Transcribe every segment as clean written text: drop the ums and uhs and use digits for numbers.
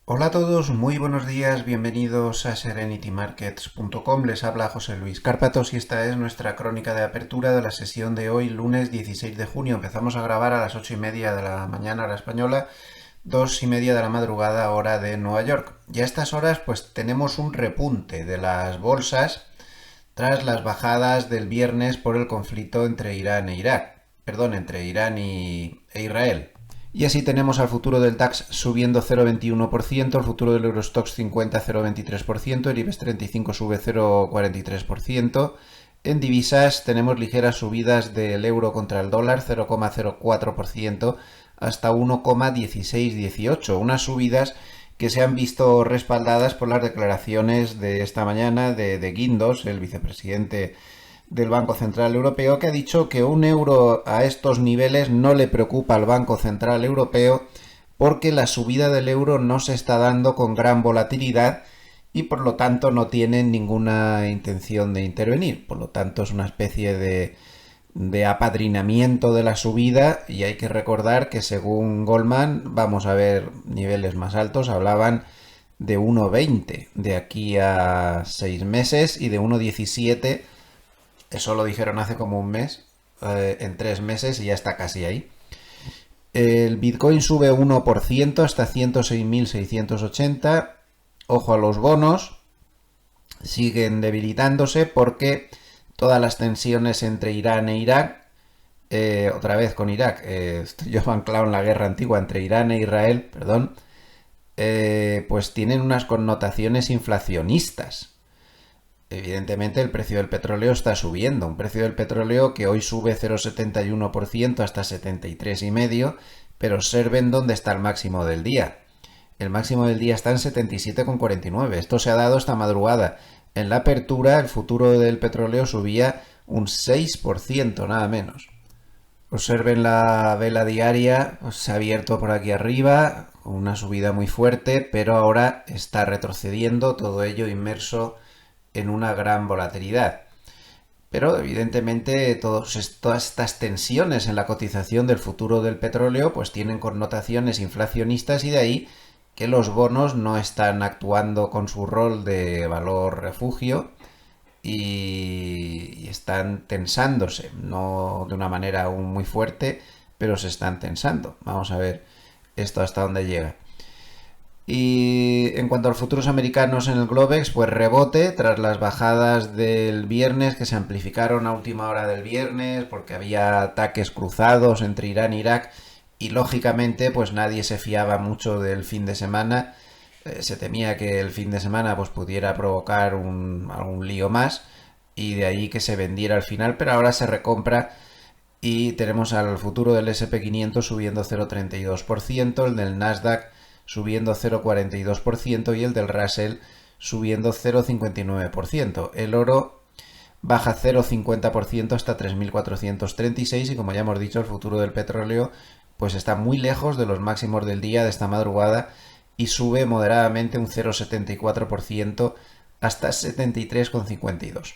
Hola a todos, muy buenos días, bienvenidos a serenitymarkets.com. Les habla José Luis Cárpatos y esta es nuestra crónica de apertura de la sesión de hoy, lunes 16 de junio. Empezamos a grabar a las 8:30 de la mañana hora española, 2:30 de la madrugada hora de Nueva York. Y a estas horas pues tenemos un repunte de las bolsas tras las bajadas del viernes por el conflicto entre Irán e Irak. Perdón, entre Irán e Israel. Y así tenemos al futuro del DAX subiendo 0,21%, el futuro del Eurostoxx 50 0,23%, el IBEX 35 sube 0,43%. En divisas tenemos ligeras subidas del euro contra el dólar 0,04% hasta 1,1618, unas subidas que se han visto respaldadas por las declaraciones de esta mañana de Guindos, el vicepresidente del Banco Central Europeo, que ha dicho que un euro a estos niveles no le preocupa al Banco Central Europeo porque la subida del euro no se está dando con gran volatilidad y por lo tanto no tienen ninguna intención de intervenir. Por lo tanto es una especie de apadrinamiento de la subida y hay que recordar que según Goldman vamos a ver niveles más altos, hablaban de 1,20 de aquí a 6 meses y de 1,17. Eso lo dijeron hace como un mes, en 3 meses y ya está casi ahí. El Bitcoin sube 1% hasta 106.680. Ojo a los bonos, siguen debilitándose porque todas las tensiones entre Irán e Irak, otra vez con Irak, yo me he anclado en la guerra antigua entre Irán e Israel, perdón, pues tienen unas connotaciones inflacionistas. Evidentemente el precio del petróleo está subiendo, un precio del petróleo que hoy sube 0,71% hasta 73,5, pero observen dónde está el máximo del día. El máximo del día está en 77,49. Esto se ha dado esta madrugada. En la apertura el futuro del petróleo subía un 6%, nada menos. Observen la vela diaria, pues se ha abierto por aquí arriba, con una subida muy fuerte, pero ahora está retrocediendo, todo ello inmerso en una gran volatilidad. Pero evidentemente todas estas tensiones en la cotización del futuro del petróleo pues tienen connotaciones inflacionistas y de ahí que los bonos no están actuando con su rol de valor refugio y están tensándose, no de una manera aún muy fuerte, pero se están tensando. Vamos a ver esto hasta dónde llega. Y en cuanto a los futuros americanos en el Globex, pues rebote tras las bajadas del viernes que se amplificaron a última hora del viernes porque había ataques cruzados entre Irán e Irak y lógicamente pues nadie se fiaba mucho del fin de semana. Se temía que el fin de semana pues pudiera provocar algún lío más y de ahí que se vendiera al final, pero ahora se recompra y tenemos al futuro del S&P 500 subiendo 0,32%, el del Nasdaq subiendo 0,42% y el del Russell subiendo 0,59%. El oro baja 0,50% hasta 3.436 y como ya hemos dicho el futuro del petróleo pues está muy lejos de los máximos del día de esta madrugada y sube moderadamente un 0,74% hasta 73,52.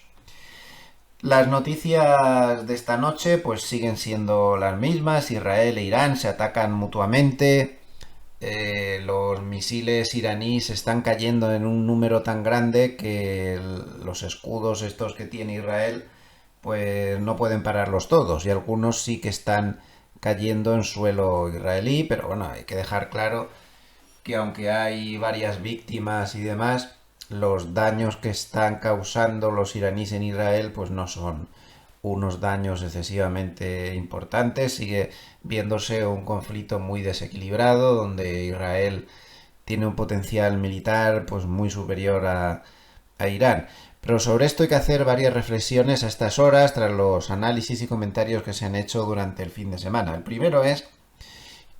Las noticias de esta noche pues siguen siendo las mismas. Israel e Irán se atacan mutuamente. Los misiles iraníes están cayendo en un número tan grande que los escudos estos que tiene Israel pues no pueden pararlos todos y algunos sí que están cayendo en suelo israelí, pero bueno, hay que dejar claro que aunque hay varias víctimas y demás, los daños que están causando los iraníes en Israel pues no son unos daños excesivamente importantes. Sigue viéndose un conflicto muy desequilibrado donde Israel tiene un potencial militar pues muy superior a Irán. Pero sobre esto hay que hacer varias reflexiones a estas horas tras los análisis y comentarios que se han hecho durante el fin de semana. El primero es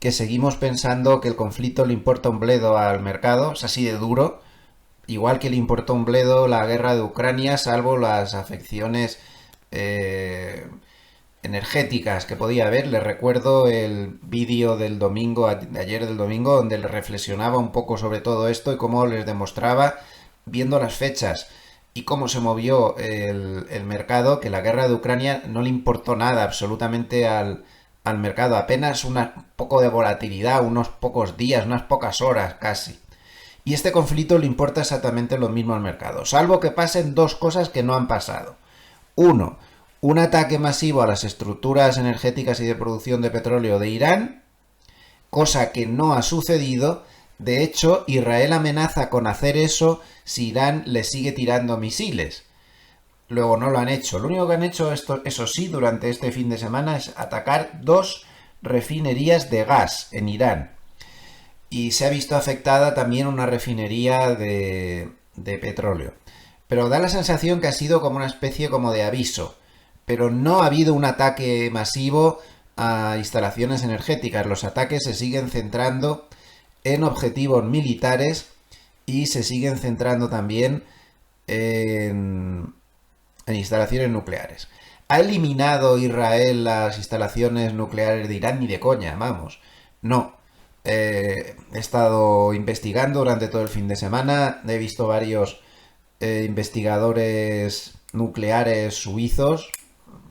que seguimos pensando que el conflicto le importa un bledo al mercado, es así de duro, igual que le importó un bledo la guerra de Ucrania, salvo las afecciones energéticas que podía haber. Les recuerdo el vídeo del domingo, de ayer del domingo, donde les reflexionaba un poco sobre todo esto y cómo les demostraba, viendo las fechas y cómo se movió el mercado, que la guerra de Ucrania no le importó nada absolutamente al mercado, apenas un poco de volatilidad, unos pocos días, unas pocas horas casi. Y este conflicto le importa exactamente lo mismo al mercado, salvo que pasen dos cosas que no han pasado. Uno, un ataque masivo a las estructuras energéticas y de producción de petróleo de Irán, cosa que no ha sucedido. De hecho, Israel amenaza con hacer eso si Irán le sigue tirando misiles. Luego no lo han hecho. Lo único que han hecho, eso sí, durante este fin de semana es atacar 2 refinerías de gas en Irán. Y se ha visto afectada también una refinería de petróleo. Pero da la sensación que ha sido como una especie como de aviso. Pero no ha habido un ataque masivo a instalaciones energéticas. Los ataques se siguen centrando en objetivos militares y se siguen centrando también en instalaciones nucleares. ¿Ha eliminado Israel las instalaciones nucleares de Irán? Ni de coña, vamos. No. He estado investigando durante todo el fin de semana. He visto varios investigadores nucleares suizos.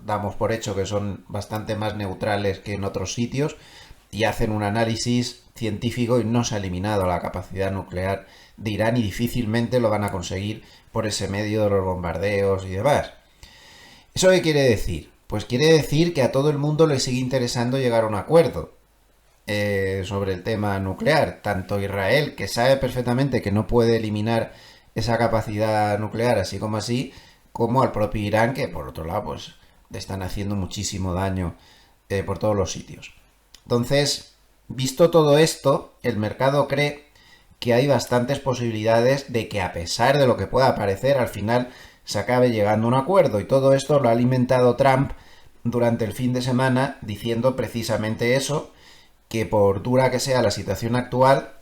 Damos por hecho que son bastante más neutrales que en otros sitios. Y hacen un análisis científico y no se ha eliminado la capacidad nuclear de Irán y difícilmente lo van a conseguir por ese medio de los bombardeos y demás. ¿Eso qué quiere decir? Pues quiere decir que a todo el mundo le sigue interesando llegar a un acuerdo sobre el tema nuclear. Tanto Israel, que sabe perfectamente que no puede eliminar esa capacidad nuclear así, como al propio Irán, que por otro lado pues le están haciendo muchísimo daño por todos los sitios. Entonces, visto todo esto, el mercado cree que hay bastantes posibilidades de que, a pesar de lo que pueda parecer, al final se acabe llegando a un acuerdo. Y todo esto lo ha alimentado Trump durante el fin de semana, diciendo precisamente eso, que por dura que sea la situación actual,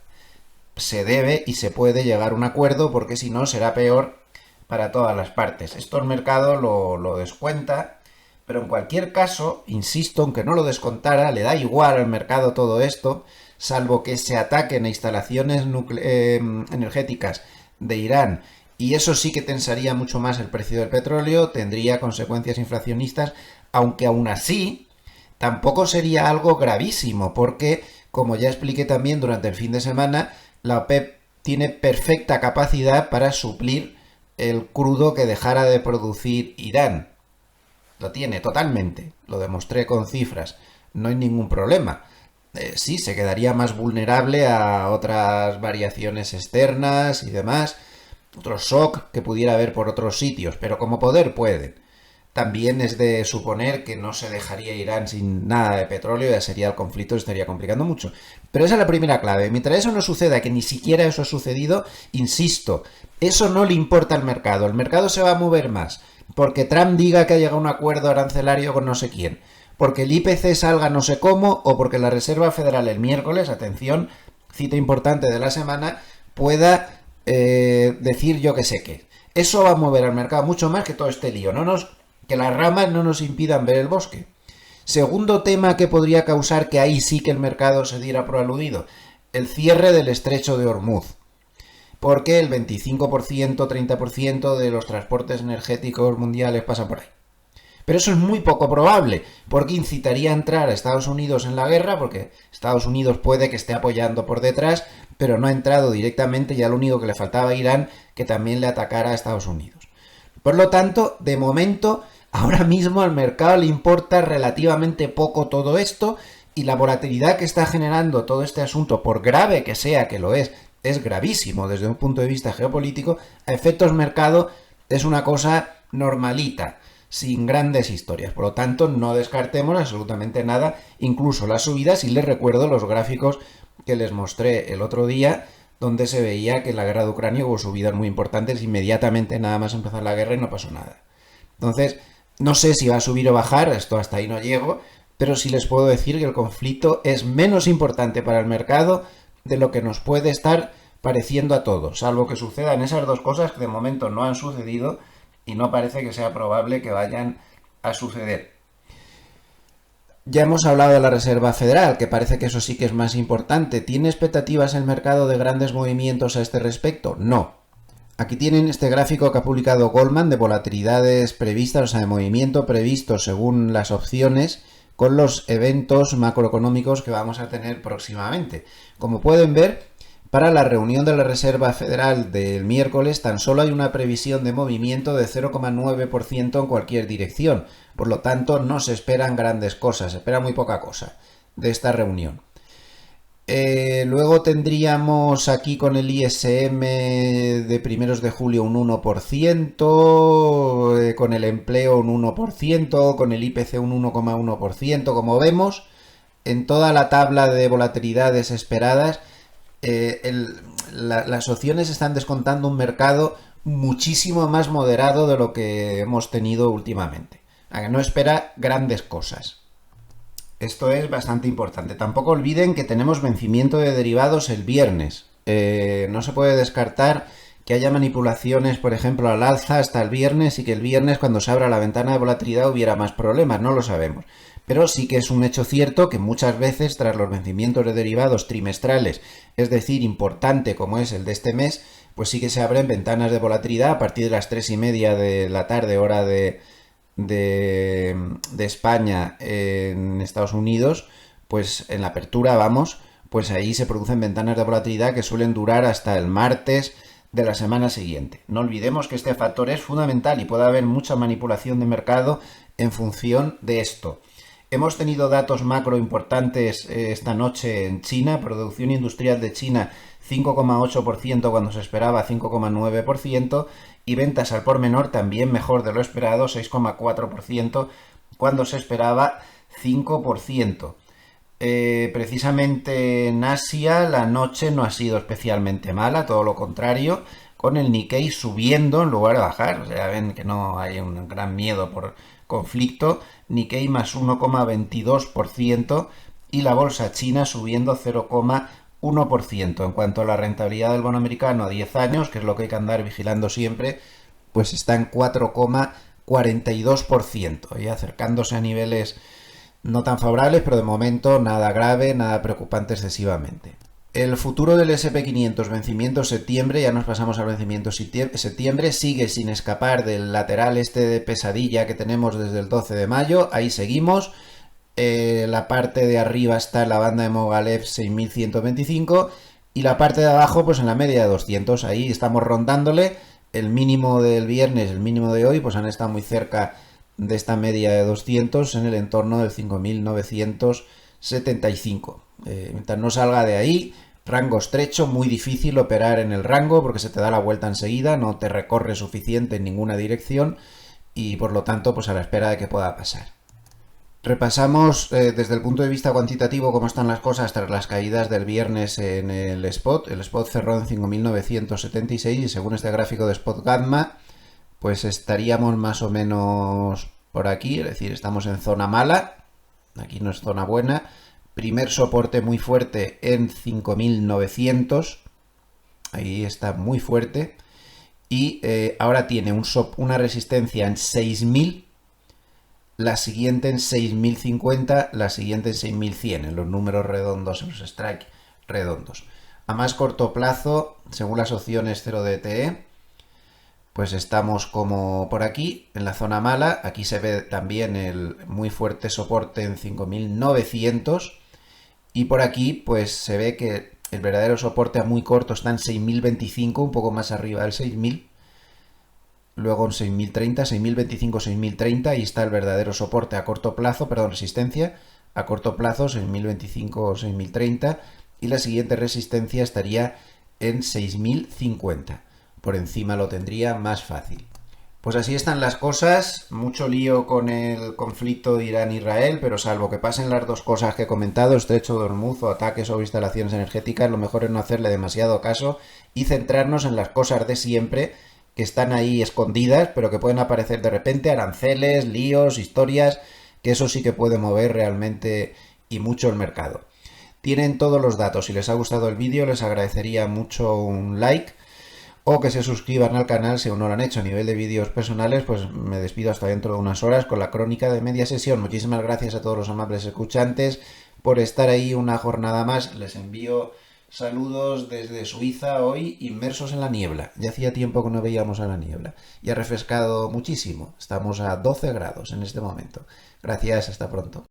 se debe y se puede llegar a un acuerdo, porque si no será peor para todas las partes. Esto el mercado lo descuenta. Pero en cualquier caso, insisto, aunque no lo descontara, le da igual al mercado todo esto, salvo que se ataquen a instalaciones energéticas de Irán, y eso sí que tensaría mucho más el precio del petróleo, tendría consecuencias inflacionistas, aunque aún así tampoco sería algo gravísimo, porque, como ya expliqué también durante el fin de semana, la OPEP tiene perfecta capacidad para suplir el crudo que dejara de producir Irán. Lo tiene totalmente, lo demostré con cifras, no hay ningún problema. Sí, se quedaría más vulnerable a otras variaciones externas y demás, otro shock que pudiera haber por otros sitios, pero como poder pueden. También es de suponer que no se dejaría Irán sin nada de petróleo, ya sería el conflicto, estaría complicando mucho. Pero esa es la primera clave. Mientras eso no suceda, que ni siquiera eso ha sucedido, insisto, eso no le importa al mercado. El mercado se va a mover más porque Trump diga que ha llegado a un acuerdo arancelario con no sé quién, porque el IPC salga no sé cómo, o porque la Reserva Federal el miércoles, atención, cita importante de la semana, pueda decir yo que sé qué. Eso va a mover al mercado mucho más que todo este lío. Que las ramas no nos impidan ver el bosque. Segundo tema que podría causar que ahí sí que el mercado se diera por aludido, el cierre del estrecho de Hormuz. Porque el 25%, 30% de los transportes energéticos mundiales pasa por ahí. Pero eso es muy poco probable, porque incitaría a entrar a Estados Unidos en la guerra, porque Estados Unidos puede que esté apoyando por detrás, pero no ha entrado directamente, ya lo único que le faltaba a Irán, que también le atacara a Estados Unidos. Por lo tanto, de momento, ahora mismo al mercado le importa relativamente poco todo esto, y la volatilidad que está generando todo este asunto, por grave que sea, que lo es gravísimo desde un punto de vista geopolítico, a efectos mercado es una cosa normalita, sin grandes historias. Por lo tanto, no descartemos absolutamente nada, incluso las subidas, y les recuerdo los gráficos que les mostré el otro día, donde se veía que la guerra de Ucrania hubo subidas muy importantes inmediatamente nada más empezar la guerra y no pasó nada. Entonces, no sé si va a subir o bajar, esto hasta ahí no llego, pero sí les puedo decir que el conflicto es menos importante para el mercado de lo que nos puede estar pareciendo a todos, salvo que sucedan esas dos cosas que de momento no han sucedido y no parece que sea probable que vayan a suceder. Ya hemos hablado de la Reserva Federal, que parece que eso sí que es más importante. ¿Tiene expectativas el mercado de grandes movimientos a este respecto? No. Aquí tienen este gráfico que ha publicado Goldman de volatilidades previstas, o sea, de movimiento previsto según las opciones, con los eventos macroeconómicos que vamos a tener próximamente. Como pueden ver, Para la reunión de la Reserva Federal del miércoles tan solo hay una previsión de movimiento de 0,9% en cualquier dirección. Por lo tanto, no se esperan grandes cosas, se espera muy poca cosa de esta reunión. Luego tendríamos aquí con el ISM de primeros de julio un 1%, con el empleo un 1%, con el IPC un 1,1%. Como vemos, en toda la tabla de volatilidades esperadas, las opciones están descontando un mercado muchísimo más moderado de lo que hemos tenido últimamente. No espera grandes cosas. Esto es bastante importante. Tampoco olviden que tenemos vencimiento de derivados el viernes. No se puede descartar que haya manipulaciones, por ejemplo, al alza hasta el viernes y que el viernes, cuando se abra la ventana de volatilidad, hubiera más problemas. No lo sabemos. Pero sí que es un hecho cierto que muchas veces, tras los vencimientos de derivados trimestrales, es decir, importante como es el de este mes, pues sí que se abren ventanas de volatilidad a partir de las 3:30 de la tarde, hora de España, en Estados Unidos, pues en la apertura, vamos, pues ahí se producen ventanas de volatilidad que suelen durar hasta el martes de la semana siguiente. No olvidemos que este factor es fundamental y puede haber mucha manipulación de mercado en función de esto. Hemos tenido datos macro importantes esta noche en China. Producción industrial de China 5,8% cuando se esperaba 5,9%, y ventas al por menor también mejor de lo esperado, 6,4% cuando se esperaba 5%. Precisamente en Asia la noche no ha sido especialmente mala, todo lo contrario, con el Nikkei subiendo en lugar de bajar. O sea, ven que no hay un gran miedo por conflicto. Nikkei más 1,22% y la bolsa china subiendo 0,1%. En cuanto a la rentabilidad del bono americano a 10 años, que es lo que hay que andar vigilando siempre, pues está en 4,42% y acercándose a niveles no tan favorables, pero de momento nada grave, nada preocupante excesivamente. El futuro del SP500 vencimiento septiembre, ya nos pasamos al vencimiento septiembre, sigue sin escapar del lateral este de pesadilla que tenemos desde el 12 de mayo, ahí seguimos. La parte de arriba está en la banda de Mogilev 6125 y la parte de abajo pues en la media de 200, ahí estamos rondándole. El mínimo del viernes, el mínimo de hoy, pues han estado muy cerca de esta media de 200 en el entorno del 5.975. Mientras no salga de ahí, rango estrecho, muy difícil operar en el rango porque se te da la vuelta enseguida, no te recorre suficiente en ninguna dirección y por lo tanto pues a la espera de que pueda pasar. Repasamos desde el punto de vista cuantitativo cómo están las cosas tras las caídas del viernes en el spot. El spot cerró en 5.976 y según este gráfico de Spot Gamma, pues estaríamos más o menos por aquí, es decir, estamos en zona mala, aquí no es zona buena. Primer soporte muy fuerte en 5.900, ahí está muy fuerte, y ahora tiene una resistencia en 6.000, la siguiente en 6.050, la siguiente en 6.100, en los números redondos, en los strike redondos. A más corto plazo, según las opciones 0DTE, pues estamos como por aquí, en la zona mala. Aquí se ve también el muy fuerte soporte en 5.900. Y por aquí, pues se ve que el verdadero soporte a muy corto está en 6.025, un poco más arriba del 6.000. Luego en 6.030, 6.025, 6.030. Ahí está el verdadero soporte a corto plazo, perdón, resistencia. A corto plazo, 6.025 o 6.030. Y la siguiente resistencia estaría en 6.050. Por encima lo tendría más fácil. Pues así están las cosas, mucho lío con el conflicto de Irán-Israel, pero salvo que pasen las dos cosas que he comentado, estrecho de Hormuz o ataques sobre instalaciones energéticas, lo mejor es no hacerle demasiado caso y centrarnos en las cosas de siempre que están ahí escondidas, pero que pueden aparecer de repente, aranceles, líos, historias, que eso sí que puede mover realmente y mucho el mercado. Tienen todos los datos, si les ha gustado el vídeo les agradecería mucho un like, o que se suscriban al canal si aún no lo han hecho. A nivel de vídeos personales, pues me despido hasta dentro de unas horas con la crónica de media sesión. Muchísimas gracias a todos los amables escuchantes por estar ahí una jornada más. Les envío saludos desde Suiza hoy, inmersos en la niebla. Ya hacía tiempo que no veíamos a la niebla. Y ha refrescado muchísimo. Estamos a 12 grados en este momento. Gracias, hasta pronto.